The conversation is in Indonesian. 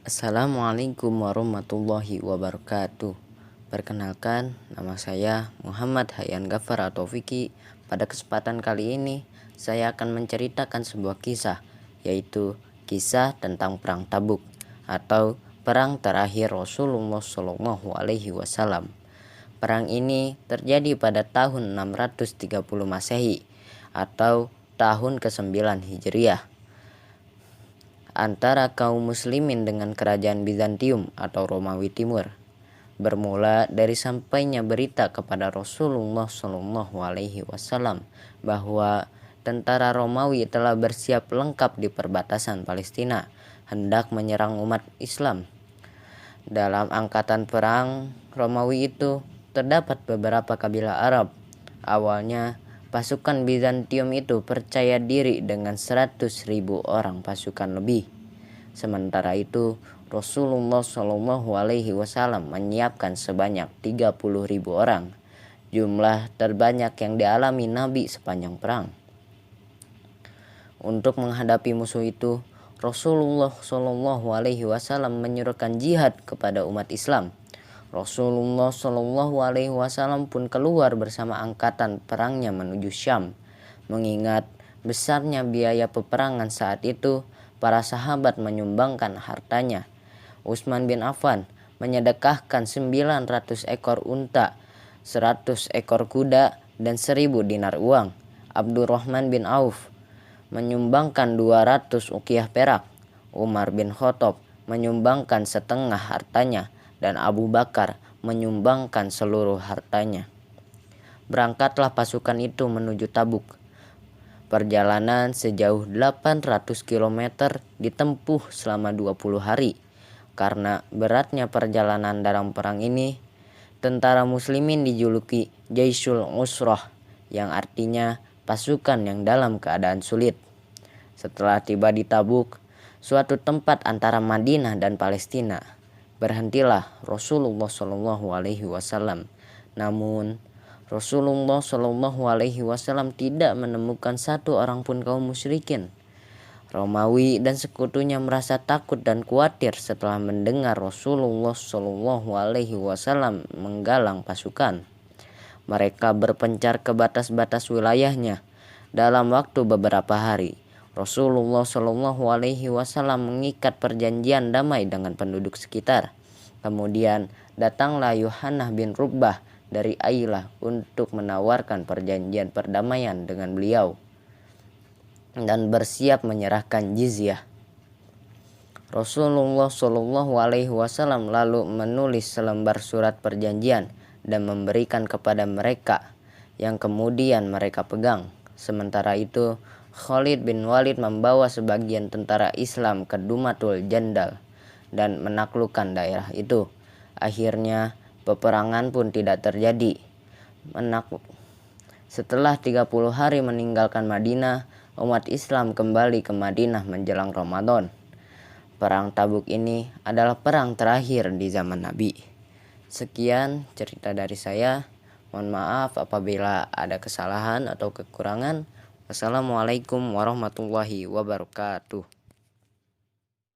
Assalamualaikum warahmatullahi wabarakatuh. Perkenalkan, nama saya Muhammad Hayyan Ghaffar atau Vicky. Pada kesempatan kali ini, saya akan menceritakan sebuah kisah, yaitu kisah tentang Perang Tabuk atau perang terakhir Rasulullah SAW. Perang ini terjadi pada tahun 630 Masehi atau tahun ke-9 Hijriah antara kaum muslimin dengan kerajaan Bizantium atau Romawi Timur, bermula dari sampainya berita kepada Rasulullah SAW bahwa tentara Romawi telah bersiap lengkap di perbatasan Palestina, hendak menyerang umat Islam. Dalam angkatan perang Romawi itu terdapat beberapa kabilah Arab. Awalnya pasukan Bizantium itu percaya diri dengan 100.000 orang pasukan lebih. Sementara itu Rasulullah SAW menyiapkan sebanyak 30.000 orang, jumlah terbanyak yang dialami Nabi sepanjang perang. Untuk menghadapi musuh itu, Rasulullah SAW menyuruhkan jihad kepada umat Islam. Rasulullah SAW pun keluar bersama angkatan perangnya menuju Syam. Mengingat besarnya biaya peperangan saat itu, para sahabat menyumbangkan hartanya. Utsman bin Affan menyedekahkan 900 ekor unta, 100 ekor kuda, dan 1.000 dinar uang. Abdurrahman bin Auf menyumbangkan 200 uqiyah perak. Umar bin Khattab menyumbangkan setengah hartanya, dan Abu Bakar menyumbangkan seluruh hartanya. Berangkatlah pasukan itu menuju Tabuk. Perjalanan sejauh 800 km ditempuh selama 20 hari. Karena beratnya perjalanan dalam perang ini, tentara muslimin dijuluki Jaisul Usrah, yang artinya pasukan yang dalam keadaan sulit. Setelah tiba di Tabuk, suatu tempat antara Madinah dan Palestina, berhentilah Rasulullah SAW. Namun Rasulullah SAW tidak menemukan satu orang pun kaum musyrikin. Romawi dan sekutunya merasa takut dan khawatir setelah mendengar Rasulullah SAW menggalang pasukan. Mereka berpencar ke batas-batas wilayahnya. Dalam waktu beberapa hari, Rasulullah SAW mengikat perjanjian damai dengan penduduk sekitar. Kemudian datanglah Yohanah bin Rubbah dari Ailah untuk menawarkan perjanjian perdamaian dengan beliau dan bersiap menyerahkan jizyah. Rasulullah SAW lalu menulis selembar surat perjanjian dan memberikan kepada mereka, yang kemudian mereka pegang. Sementara itu Khalid bin Walid membawa sebagian tentara Islam ke Dumatul Jandal dan menaklukkan daerah itu. Akhirnya peperangan pun tidak terjadi. Setelah 30 hari meninggalkan Madinah, umat Islam kembali ke Madinah menjelang Ramadan. Perang Tabuk ini adalah perang terakhir di zaman Nabi. Sekian cerita dari saya. Mohon maaf apabila ada kesalahan atau kekurangan. Wassalamualaikum warahmatullahi wabarakatuh.